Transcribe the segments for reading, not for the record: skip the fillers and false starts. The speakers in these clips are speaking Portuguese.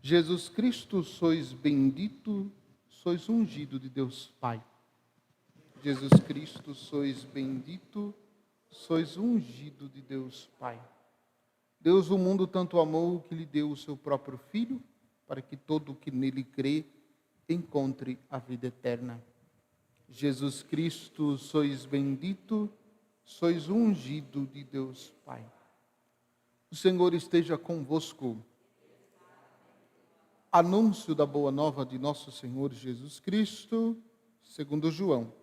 Jesus Cristo, sois bendito, sois ungido de Deus Pai. Jesus Cristo, sois bendito, sois ungido de Deus Pai. Deus o mundo tanto amou que lhe deu o seu próprio Filho, para que todo o que nele crê encontre a vida eterna. Jesus Cristo, sois bendito, sois ungido de Deus Pai. O Senhor esteja convosco. Anúncio da boa nova de nosso Senhor Jesus Cristo, segundo João.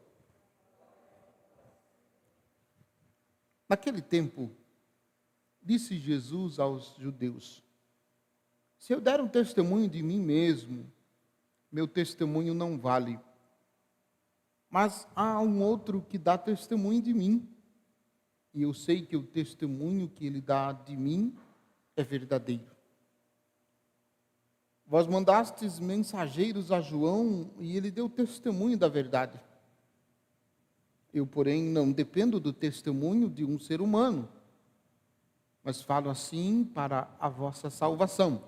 Naquele tempo, disse Jesus aos judeus: se eu der um testemunho de mim mesmo, meu testemunho não vale. Mas há um outro que dá testemunho de mim, e eu sei que o testemunho que ele dá de mim é verdadeiro. Vós mandastes mensageiros a João, e ele deu testemunho da verdade. Eu, porém, não dependo do testemunho de um ser humano, mas falo assim para a vossa salvação.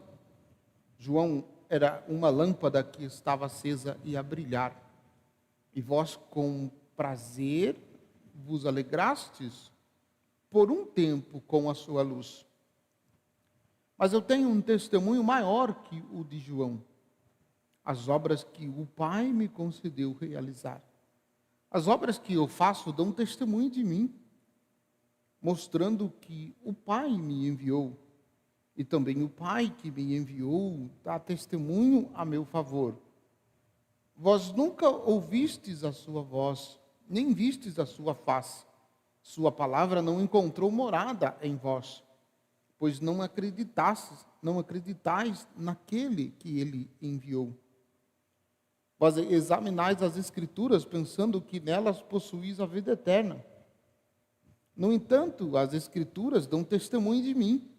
João era uma lâmpada que estava acesa e a brilhar, e vós com prazer vos alegrastes por um tempo com a sua luz. Mas eu tenho um testemunho maior que o de João, as obras que o Pai me concedeu realizar. As obras que eu faço dão testemunho de mim, mostrando que o Pai me enviou, e também o Pai que me enviou dá testemunho a meu favor. Vós nunca ouvistes a sua voz, nem vistes a sua face. Sua palavra não encontrou morada em vós, pois não acreditais naquele que ele enviou. Vós examinais as Escrituras, pensando que nelas possuís a vida eterna. No entanto, as Escrituras dão testemunho de mim,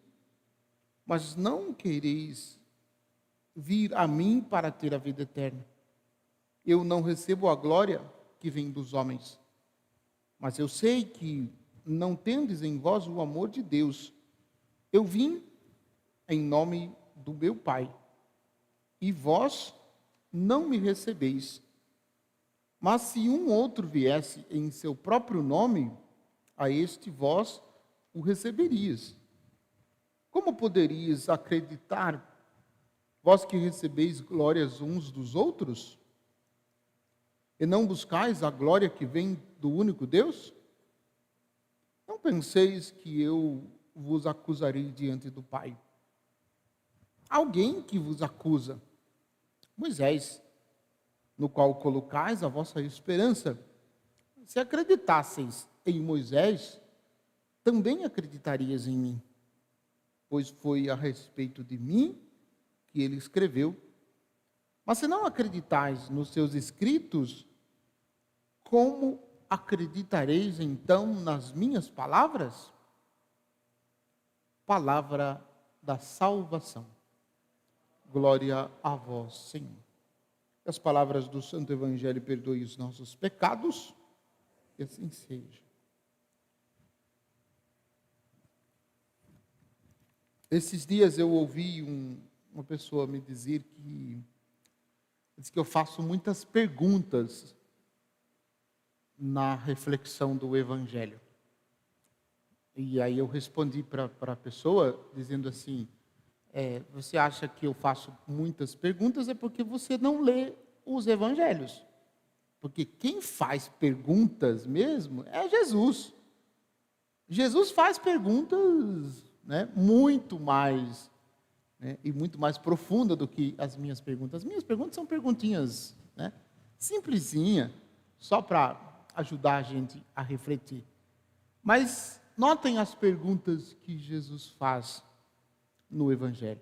mas não quereis vir a mim para ter a vida eterna. Eu não recebo a glória que vem dos homens, mas eu sei que não tendes em vós o amor de Deus. Eu vim em nome do meu Pai, e vós não me recebeis. Mas se um outro viesse em seu próprio nome, a este vós o receberias. Como poderíeis acreditar, vós que recebeis glórias uns dos outros, e não buscais a glória que vem do único Deus? Não penseis que eu vos acusarei diante do Pai. Alguém que vos acusa, Moisés, no qual colocais a vossa esperança. Se acreditasseis em Moisés, também acreditarias em mim, pois foi a respeito de mim que ele escreveu. Mas se não acreditais nos seus escritos, como acreditareis então nas minhas palavras? Palavra da salvação. Glória a vós, Senhor. Que as palavras do Santo Evangelho perdoem os nossos pecados, e assim seja. Esses dias eu ouvi uma pessoa me dizer que eu faço muitas perguntas na reflexão do Evangelho. E aí eu respondi para a pessoa, dizendo assim: você acha que eu faço muitas perguntas, é porque você não lê os Evangelhos. Porque quem faz perguntas mesmo é Jesus. Jesus faz perguntas, muito mais, e muito mais profunda do que as minhas perguntas. As minhas perguntas são perguntinhas, simplesinha, só para ajudar a gente a refletir. Mas notem as perguntas que Jesus faz no Evangelho.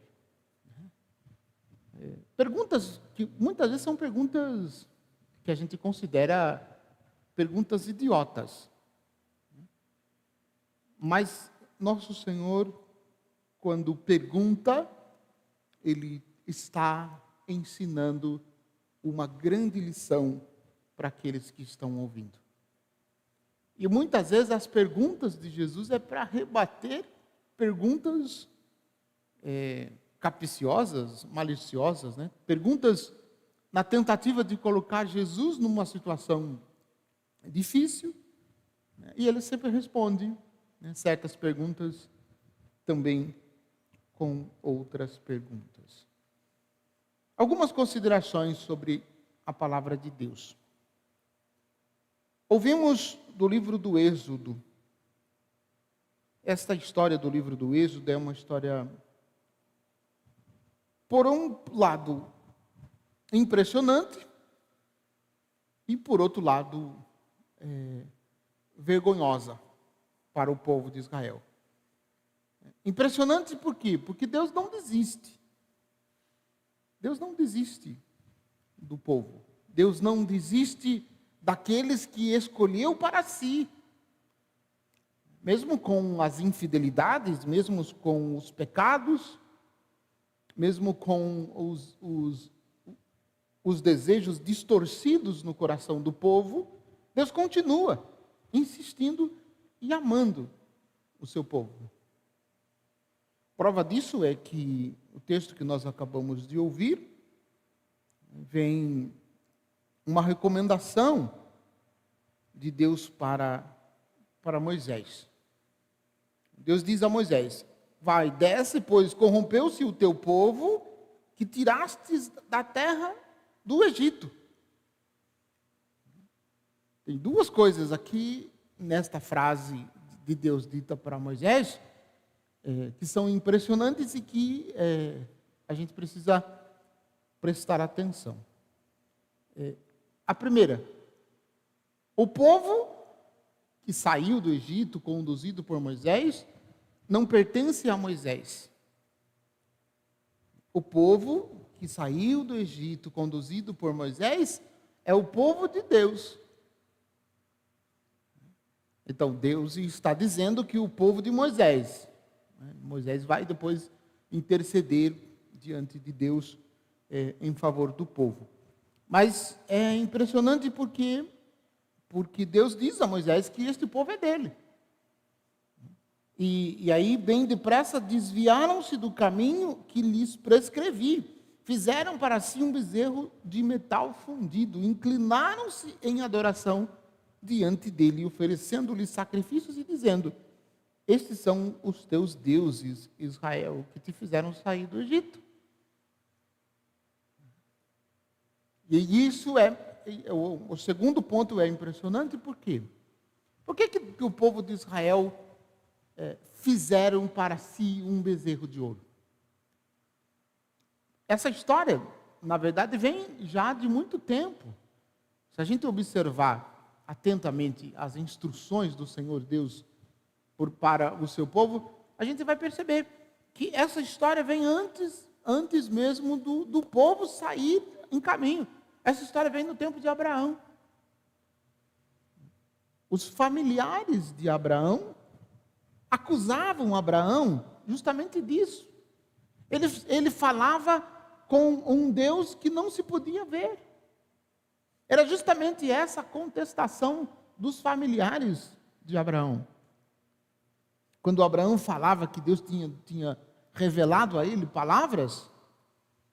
Perguntas que muitas vezes são perguntas que a gente considera perguntas idiotas. Mas nosso Senhor, quando pergunta, Ele está ensinando uma grande lição para aqueles que estão ouvindo. E muitas vezes as perguntas de Jesus é para rebater perguntas capciosas, maliciosas, né? Perguntas na tentativa de colocar Jesus numa situação difícil, né? E ele sempre responde, né, certas perguntas também com outras perguntas. Algumas considerações sobre a palavra de Deus. Ouvimos do livro do Êxodo. Esta história do livro do Êxodo é uma história, por um lado, impressionante e, por outro lado, vergonhosa para o povo de Israel. Impressionante por quê? Porque Deus não desiste. Deus não desiste do povo. Deus não desiste daqueles que escolheu para si. Mesmo com as infidelidades, mesmo com os pecados, mesmo com os desejos distorcidos no coração do povo, Deus continua insistindo e amando o seu povo. Prova disso é que o texto que nós acabamos de ouvir vem uma recomendação de Deus para Moisés. Deus diz a Moisés: vai, desce, pois corrompeu-se o teu povo, que tirastes da terra do Egito. Tem duas coisas aqui nesta frase de Deus dita para Moisés, que são impressionantes e que a gente precisa prestar atenção. A primeira, o povo que saiu do Egito, conduzido por Moisés, não pertence a Moisés. O povo que saiu do Egito, conduzido por Moisés, é o povo de Deus. Então, Deus está dizendo que o povo de Moisés, Moisés vai depois interceder diante de Deus em favor do povo. Mas é impressionante porque Deus diz a Moisés que este povo é dele. E aí, bem depressa, desviaram-se do caminho que lhes prescrevi. Fizeram para si um bezerro de metal fundido. Inclinaram-se em adoração diante dele, oferecendo-lhe sacrifícios e dizendo: estes são os teus deuses, Israel, que te fizeram sair do Egito. E isso o segundo ponto é impressionante, por quê? Por que o povo de Israel fizeram para si um bezerro de ouro? Essa história, na verdade, vem já de muito tempo. Se a gente observar atentamente as instruções do Senhor Deus para o seu povo, a gente vai perceber que essa história vem antes mesmo do povo sair em caminho. Essa história vem no tempo de Abraão. Os familiares de Abraão acusavam Abraão justamente disso. Ele falava com um Deus que não se podia ver. Era justamente essa contestação dos familiares de Abraão. Quando Abraão falava que Deus tinha revelado a ele palavras,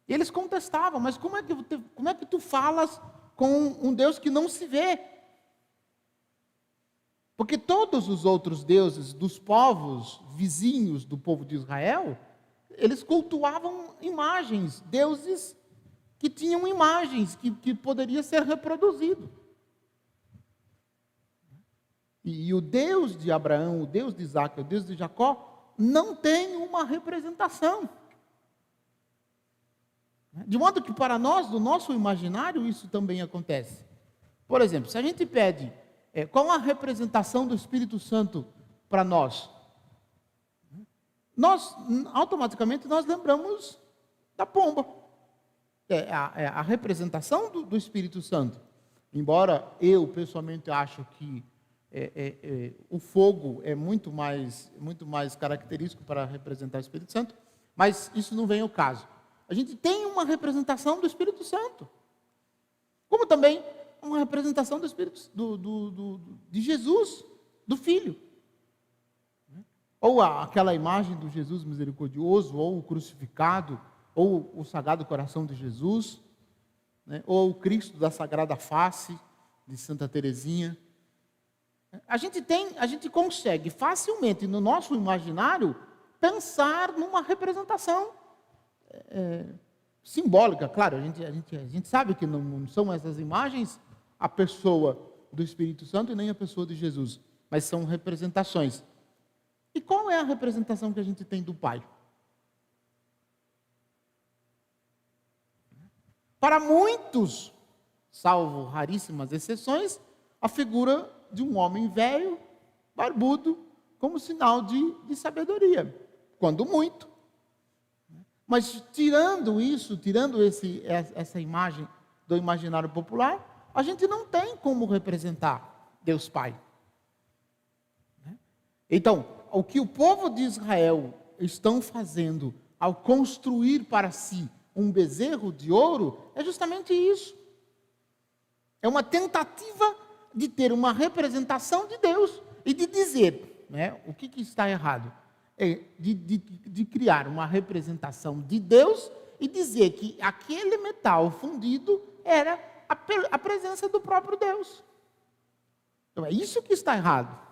eles contestavam: mas como é que tu falas com um Deus que não se vê? Porque todos os outros deuses dos povos vizinhos do povo de Israel, eles cultuavam imagens, deuses que tinham imagens, que poderia ser reproduzido. E o Deus de Abraão, o Deus de Isaac, o Deus de Jacó, não tem uma representação. De modo que para nós, do nosso imaginário, isso também acontece. Por exemplo, se a gente pede qual a representação do Espírito Santo para nós, automaticamente nós lembramos da pomba. A representação do Espírito Santo. Embora eu pessoalmente acho que o fogo é muito mais característico para representar o Espírito Santo, mas isso não vem ao caso. A gente tem uma representação do Espírito Santo, como também uma representação do Espírito de Jesus, do Filho. ou aquela imagem do Jesus misericordioso, ou o crucificado, ou o Sagrado Coração de Jesus, né? Ou o Cristo da Sagrada Face, de Santa Teresinha. A gente consegue facilmente, no nosso imaginário, pensar numa representação simbólica. Claro, a gente sabe que não são essas imagens a pessoa do Espírito Santo e nem a pessoa de Jesus, mas são representações. E qual é a representação que a gente tem do Pai? Para muitos, salvo raríssimas exceções, a figura de um homem velho, barbudo, como sinal de sabedoria, quando muito. Mas tirando isso, essa imagem do imaginário popular, a gente não tem como representar Deus Pai. Então, o que o povo de Israel estão fazendo ao construir para si um bezerro de ouro é justamente isso. É uma tentativa de ter uma representação de Deus e de dizer, né, o que está errado. De criar uma representação de Deus e dizer que aquele metal fundido era a presença do próprio Deus. Então é isso que está errado.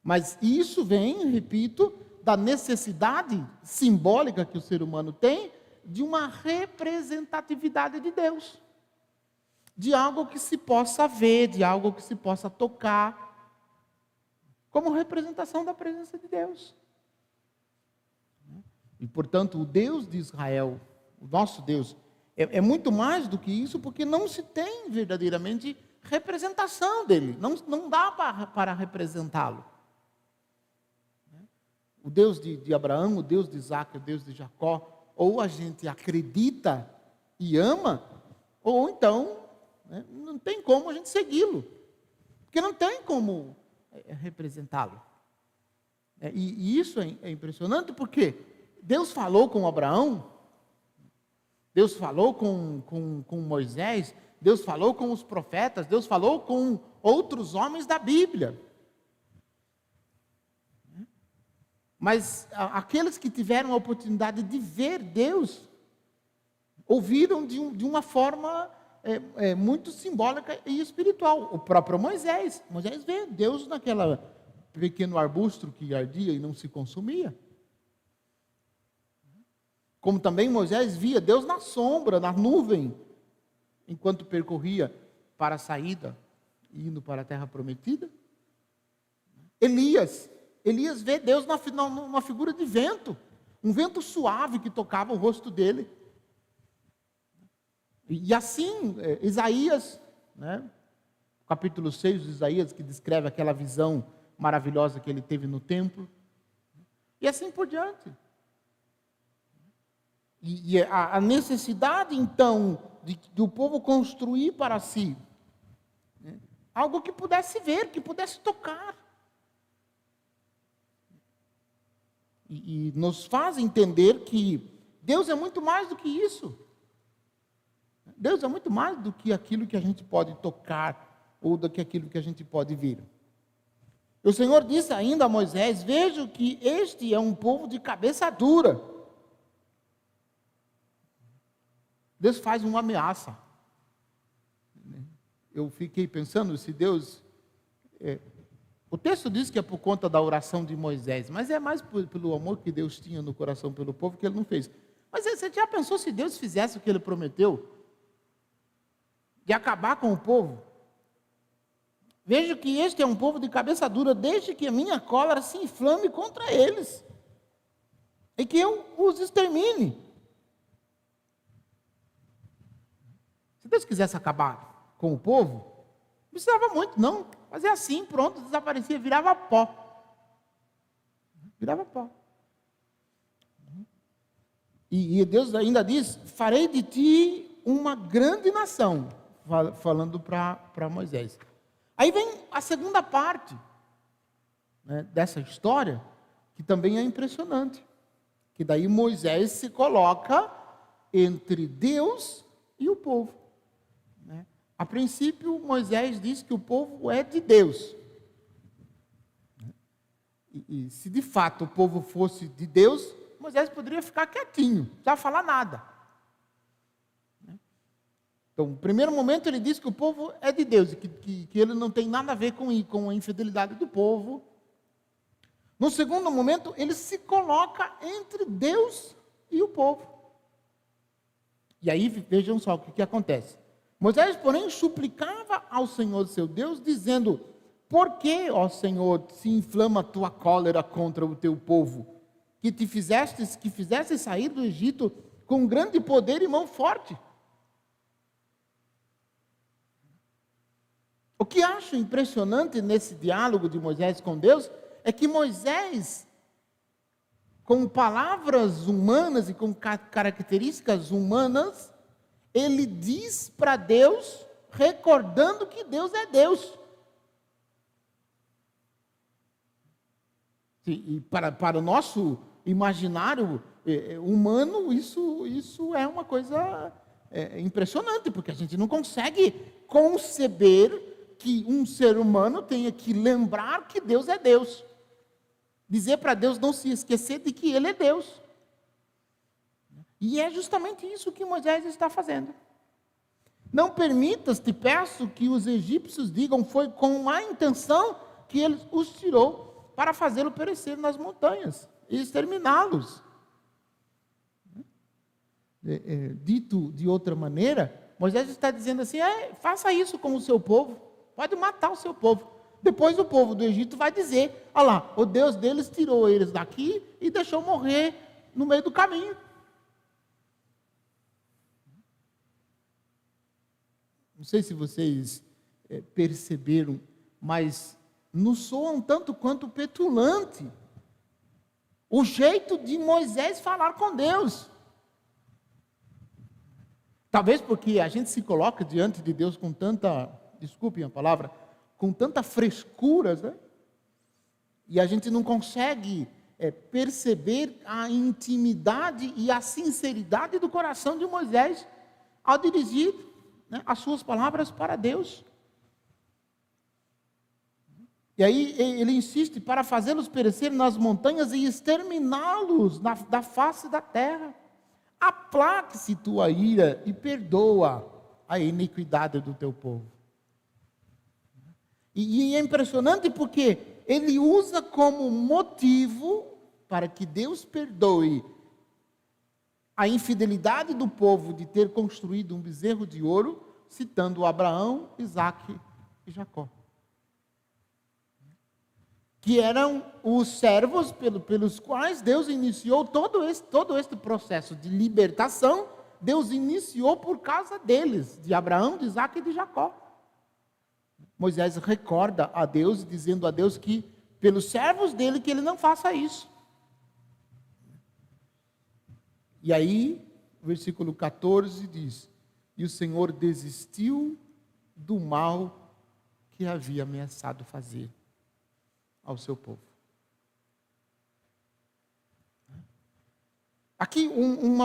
Mas isso vem, repito, da necessidade simbólica que o ser humano tem de uma representatividade de Deus. De algo que se possa ver, de algo que se possa tocar, como representação da presença de Deus. E, portanto, o Deus de Israel, o nosso Deus, é muito mais do que isso, porque não se tem verdadeiramente representação dele. Não dá para representá-lo. O Deus de Abraão, o Deus de Isaac, o Deus de Jacó, ou a gente acredita e ama, ou então, né, não tem como a gente segui-lo. Porque não tem como representá-lo. E isso é impressionante porque Deus falou com Abraão, Deus falou com Moisés, Deus falou com os profetas, Deus falou com outros homens da Bíblia. Mas aqueles que tiveram a oportunidade de ver Deus, ouviram de uma forma muito simbólica e espiritual. O próprio Moisés vê Deus naquele pequeno arbusto que ardia e não se consumia. Como também Moisés via Deus na sombra, na nuvem, enquanto percorria para a saída, indo para a terra prometida. Elias vê Deus numa figura de vento, um vento suave que tocava o rosto dele. E assim, Isaías, né, capítulo 6 de Isaías, que descreve aquela visão maravilhosa que ele teve no templo, e assim por diante. E a necessidade, então, de o povo construir para si, né, algo que pudesse ver, que pudesse tocar. E nos faz entender que Deus é muito mais do que isso. Deus é muito mais do que aquilo que a gente pode tocar ou do que aquilo que a gente pode ver. O Senhor disse ainda a Moisés: vejo que este é um povo de cabeça dura. Deus faz uma ameaça. Eu fiquei pensando se Deus... O texto diz que é por conta da oração de Moisés, mas é mais pelo amor que Deus tinha no coração pelo povo que ele não fez. Mas você já pensou se Deus fizesse o que ele prometeu? De acabar com o povo? Vejo que este é um povo de cabeça dura, desde que a minha cólera se inflame contra eles, e que eu os extermine. Se Deus quisesse acabar com o povo, não precisava muito, não. Mas é assim, pronto, desaparecia, virava pó. Virava pó. E Deus ainda diz: farei de ti uma grande nação, falando para Moisés. Aí vem a segunda parte, né, dessa história, que também é impressionante. Que daí Moisés se coloca entre Deus e o povo. Né? A princípio, Moisés diz que o povo é de Deus. E se de fato o povo fosse de Deus, Moisés poderia ficar quietinho, não precisava falar nada. Então, no primeiro momento ele diz que o povo é de Deus, e que ele não tem nada a ver com a infidelidade do povo. No segundo momento, ele se coloca entre Deus e o povo. E aí, vejam só o que acontece. Moisés, porém, suplicava ao Senhor seu Deus, dizendo: por que, ó Senhor, se inflama a tua cólera contra o teu povo, que fizeste sair do Egito com grande poder e mão forte? O que acho impressionante nesse diálogo de Moisés com Deus é que Moisés, com palavras humanas e com características humanas, ele diz para Deus, recordando que Deus é Deus. E para o nosso imaginário humano, isso é uma coisa impressionante, porque a gente não consegue conceber que um ser humano tenha que lembrar que Deus é Deus. Dizer para Deus não se esquecer de que Ele é Deus. E é justamente isso que Moisés está fazendo. Não permitas, te peço, que os egípcios digam, foi com a intenção que Ele os tirou para fazê-lo perecer nas montanhas e exterminá-los. Dito de outra maneira, Moisés está dizendo assim, faça isso com o seu povo. Pode matar o seu povo. Depois o povo do Egito vai dizer, olha lá, o Deus deles tirou eles daqui e deixou morrer no meio do caminho. Não sei se vocês perceberam, mas nos soa um tanto quanto petulante o jeito de Moisés falar com Deus. Talvez porque a gente se coloca diante de Deus com tanta, desculpem a palavra, com tanta frescura, né? E a gente não consegue perceber a intimidade e a sinceridade do coração de Moisés ao dirigir, né, as suas palavras para Deus. E aí ele insiste para fazê-los perecer nas montanhas e exterminá-los da face da terra. Aplaque-se tua ira e perdoa a iniquidade do teu povo. E é impressionante porque ele usa como motivo para que Deus perdoe a infidelidade do povo de ter construído um bezerro de ouro, citando Abraão, Isaque e Jacó, que eram os servos pelos quais Deus iniciou todo este processo de libertação. Deus iniciou por causa deles, de Abraão, de Isaque e de Jacó. Moisés recorda a Deus, dizendo a Deus que, pelos servos dele, que ele não faça isso. E aí, o versículo 14 diz, e o Senhor desistiu do mal que havia ameaçado fazer ao seu povo. Aqui um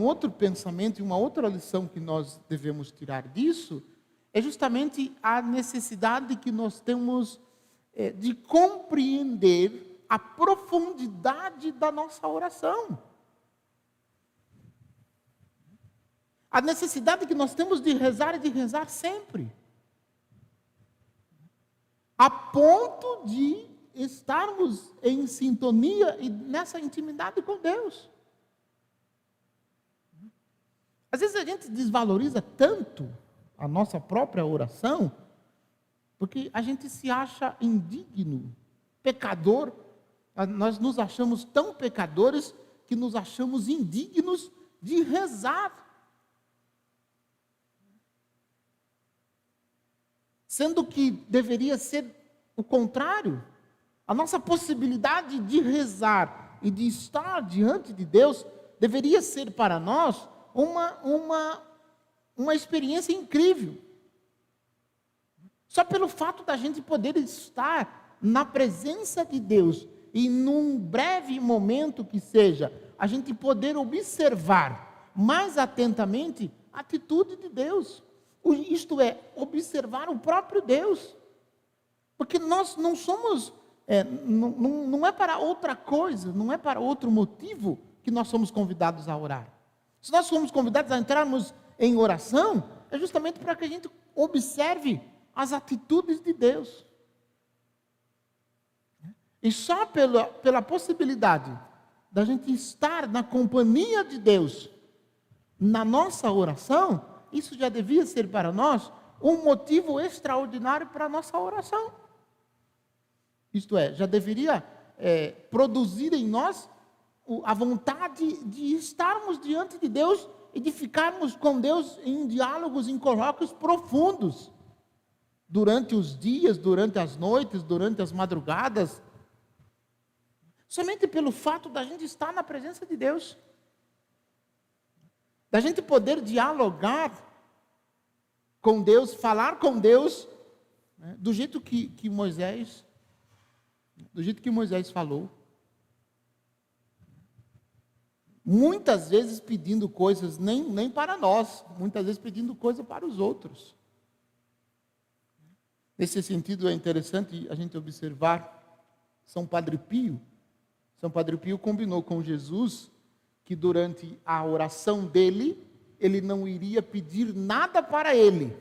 outro pensamento e uma outra lição que nós devemos tirar disso é justamente a necessidade que nós temos de compreender a profundidade da nossa oração. A necessidade que nós temos de rezar e de rezar sempre. A ponto de estarmos em sintonia e nessa intimidade com Deus. Às vezes a gente desvaloriza tanto a nossa própria oração, porque a gente se acha indigno, pecador. Nós nos achamos tão pecadores que nos achamos indignos de rezar. Sendo que deveria ser o contrário. A nossa possibilidade de rezar e de estar diante de Deus deveria ser para nós uma experiência incrível. Só pelo fato da gente poder estar na presença de Deus e num breve momento que seja, a gente poder observar mais atentamente a atitude de Deus. Isto é, observar o próprio Deus. Porque nós não somos não é para outra coisa, não é para outro motivo que nós somos convidados a orar. Se nós somos convidados a entrarmos em oração, é justamente para que a gente observe as atitudes de Deus. E só pela possibilidade da gente estar na companhia de Deus, na nossa oração, isso já devia ser para nós um motivo extraordinário para a nossa oração. Isto é, já deveria produzir em nós a vontade de estarmos diante de Deus e de ficarmos com Deus em diálogos, em colóquios profundos, durante os dias, durante as noites, durante as madrugadas, somente pelo fato da gente estar na presença de Deus, da gente poder dialogar com Deus, falar com Deus, né, do jeito que Moisés falou. Muitas vezes pedindo coisas nem para nós, muitas vezes pedindo coisa para os outros. Nesse sentido é interessante a gente observar São Padre Pio. São Padre Pio combinou com Jesus que durante a oração dele, ele não iria pedir nada para ele.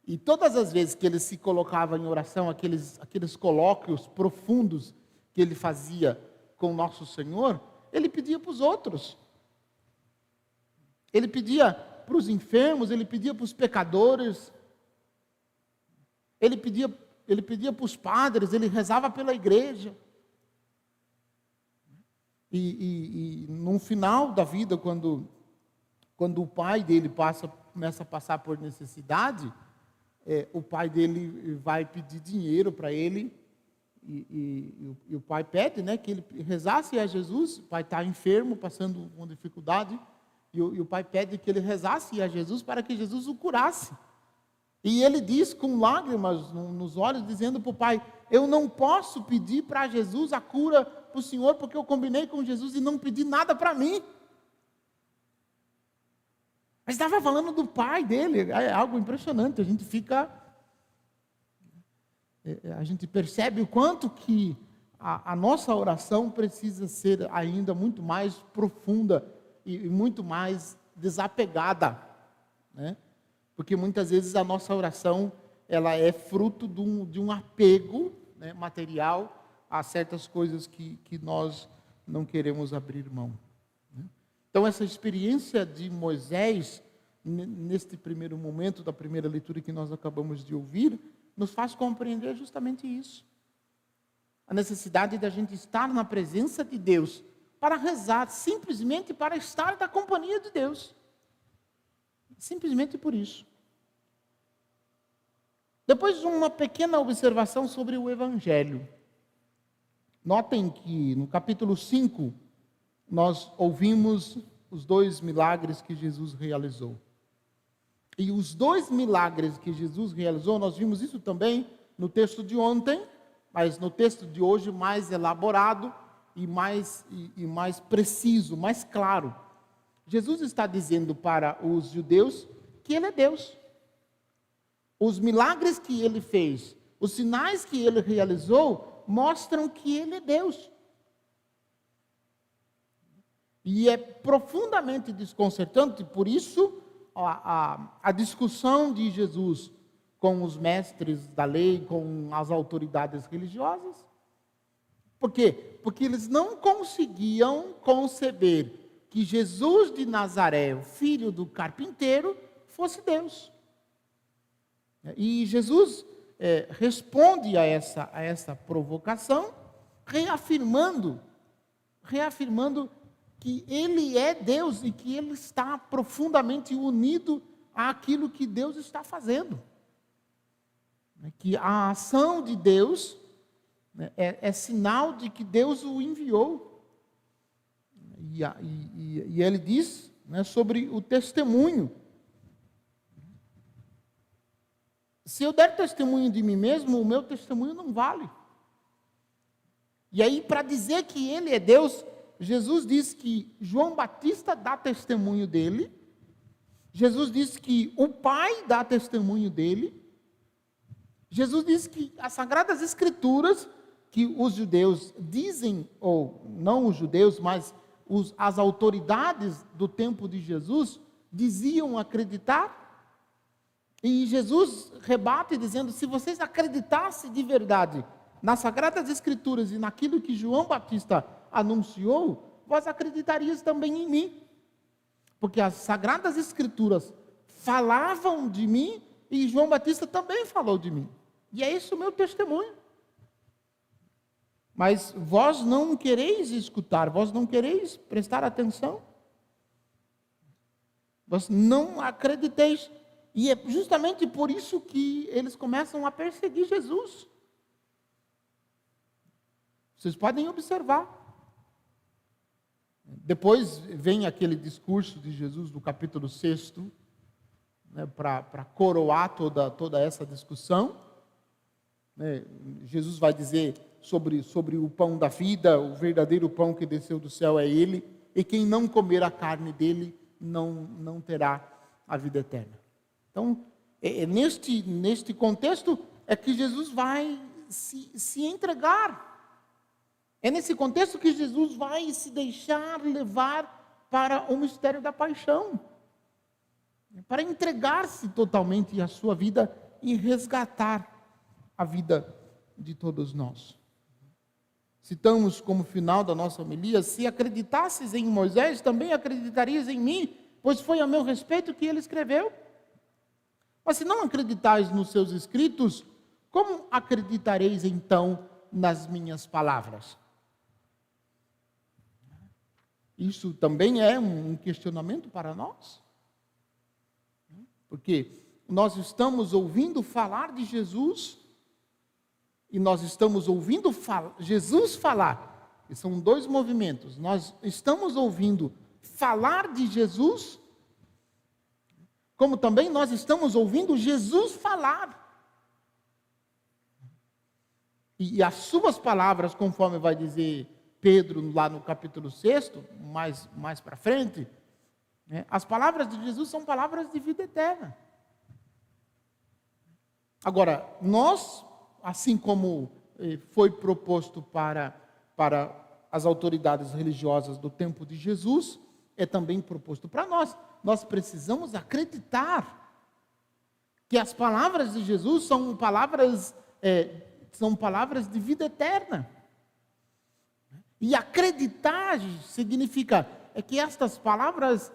E todas as vezes que ele se colocava em oração, aqueles colóquios profundos que ele fazia com Nosso Senhor, ele pedia para os outros. Ele pedia para os enfermos, ele pedia para os pecadores, ele pedia para os padres, ele rezava pela igreja. E no final da vida, quando o pai dele começa a passar por necessidade, o pai dele vai pedir dinheiro para ele, e o pai pede, né, que ele rezasse a Jesus. O pai está enfermo, passando uma dificuldade, e o pai pede que ele rezasse a Jesus para que Jesus o curasse. E ele diz com lágrimas nos olhos, dizendo para o pai: eu não posso pedir para Jesus a cura para o Senhor, porque eu combinei com Jesus e não pedi nada para mim. Mas estava falando do pai dele, é algo impressionante. A gente percebe o quanto que a nossa oração precisa ser ainda muito mais profunda e muito mais desapegada, né? Porque muitas vezes a nossa oração ela é fruto de um apego, né, material a certas coisas que nós não queremos abrir mão, né? Então essa experiência de Moisés, neste primeiro momento da primeira leitura que nós acabamos de ouvir, nos faz compreender justamente isso. A necessidade da gente estar na presença de Deus para rezar, simplesmente para estar na companhia de Deus. Simplesmente por isso. Depois, uma pequena observação sobre o Evangelho. Notem que no capítulo 5, nós ouvimos os 2 milagres que Jesus realizou. E os 2 milagres que Jesus realizou, nós vimos isso também no texto de ontem, mas no texto de hoje mais elaborado e mais preciso, mais claro. Jesus está dizendo para os judeus que Ele é Deus. Os milagres que Ele fez, os sinais que Ele realizou, mostram que Ele é Deus. E é profundamente desconcertante, por isso a discussão de Jesus com os mestres da lei, com as autoridades religiosas. Por quê? Porque eles não conseguiam conceber que Jesus de Nazaré, o filho do carpinteiro, fosse Deus. E Jesus responde a essa provocação, reafirmando que Ele é Deus e que Ele está profundamente unido àquilo que Deus está fazendo. Que a ação de Deus, né, é sinal de que Deus o enviou. E Ele diz, né, sobre o testemunho. Se eu der testemunho de mim mesmo, o meu testemunho não vale. E aí, para dizer que Ele é Deus, Jesus diz que João Batista dá testemunho dele. Jesus diz que o Pai dá testemunho dele. Jesus diz que as Sagradas Escrituras, que os judeus dizem, ou não os judeus, mas as autoridades do tempo de Jesus, diziam acreditar. E Jesus rebate dizendo, se vocês acreditassem de verdade nas Sagradas Escrituras e naquilo que João Batista anunciou, vós acreditarias também em mim. Porque as Sagradas Escrituras falavam de mim e João Batista também falou de mim. E é isso o meu testemunho. Mas vós não quereis escutar, vós não quereis prestar atenção. Vós não acrediteis. E é justamente por isso que eles começam a perseguir Jesus. Vocês podem observar. Depois vem aquele discurso de Jesus do capítulo 6, né, para coroar toda essa discussão. Jesus vai dizer sobre o pão da vida, o verdadeiro pão que desceu do céu é Ele, e quem não comer a carne dele não terá a vida eterna. Então, neste contexto é que Jesus vai se entregar. É nesse contexto que Jesus vai se deixar levar para o mistério da paixão, para entregar-se totalmente à sua vida e resgatar a vida de todos nós. Citamos como final da nossa homilia, se acreditasses em Moisés, também acreditarias em mim, pois foi a meu respeito que ele escreveu. Mas se não acreditais nos seus escritos, como acreditareis então nas minhas palavras? Isso também é um questionamento para nós. Porque nós estamos ouvindo falar de Jesus e nós estamos ouvindo Jesus falar. E são dois movimentos. Nós estamos ouvindo falar de Jesus, como também nós estamos ouvindo Jesus falar. E as suas palavras, conforme vai dizer Pedro lá no capítulo 6, mais para frente, né, as palavras de Jesus são palavras de vida eterna. Agora, nós, assim como foi proposto para as autoridades religiosas do tempo de Jesus, é também proposto para nós. Nós precisamos acreditar que as palavras de Jesus são palavras de vida eterna. E acreditar significa que estas palavras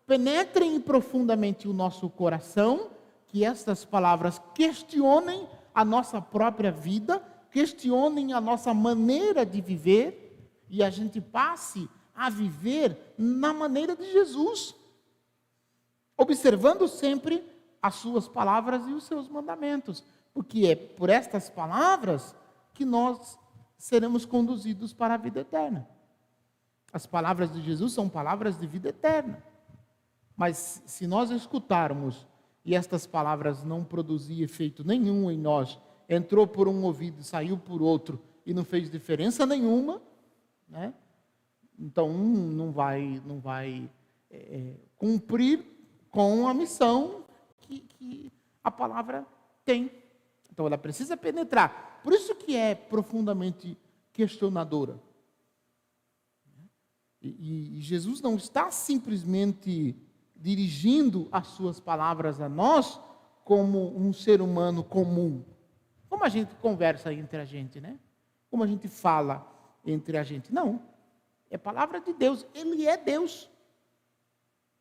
penetrem profundamente o nosso coração, que estas palavras questionem a nossa própria vida, questionem a nossa maneira de viver, e a gente passe a viver na maneira de Jesus, observando sempre as suas palavras e os seus mandamentos, porque é por estas palavras que nós seremos conduzidos para a vida eterna. As palavras de Jesus são palavras de vida eterna, mas se nós escutarmos e estas palavras não produzirem efeito nenhum em nós, entrou por um ouvido e saiu por outro e não fez diferença nenhuma, né? Então não vai cumprir com a missão que a palavra tem. Então ela precisa penetrar. Por isso que é profundamente questionadora. E Jesus não está simplesmente dirigindo as suas palavras a nós como um ser humano comum. Como a gente conversa entre a gente, né? Como a gente fala entre a gente. Não. É palavra de Deus. Ele é Deus.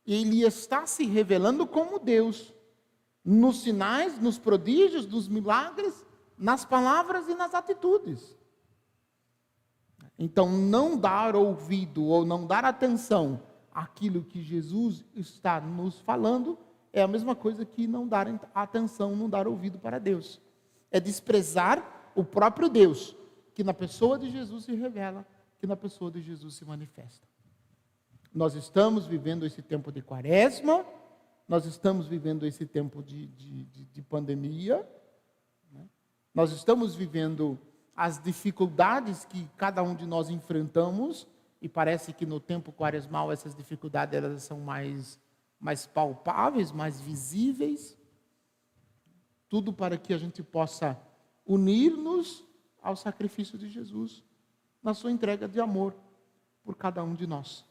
Ele está se revelando como Deus. Nos sinais, nos prodígios, nos milagres, nas palavras e nas atitudes. Então, não dar ouvido ou não dar atenção àquilo que Jesus está nos falando é a mesma coisa que não dar atenção, não dar ouvido para Deus. É desprezar o próprio Deus, que na pessoa de Jesus se revela, que na pessoa de Jesus se manifesta. Nós estamos vivendo esse tempo de quaresma, nós estamos vivendo esse tempo de pandemia, né? Nós estamos vivendo as dificuldades que cada um de nós enfrentamos, e parece que no tempo quaresmal essas dificuldades elas são mais palpáveis, mais visíveis, tudo para que a gente possa unir-nos ao sacrifício de Jesus, na sua entrega de amor por cada um de nós.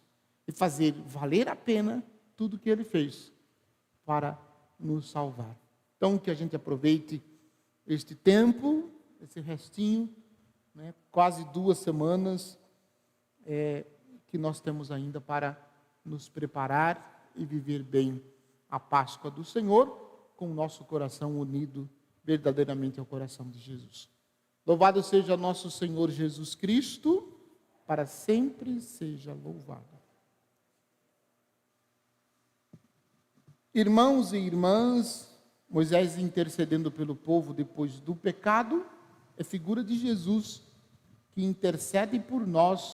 E fazer valer a pena tudo que Ele fez para nos salvar. Então, que a gente aproveite este tempo, esse restinho, né, quase 2 semanas, que nós temos ainda para nos preparar e viver bem a Páscoa do Senhor, com o nosso coração unido verdadeiramente ao coração de Jesus. Louvado seja nosso Senhor Jesus Cristo, para sempre seja louvado. Irmãos e irmãs, Moisés intercedendo pelo povo depois do pecado, é figura de Jesus, que intercede por nós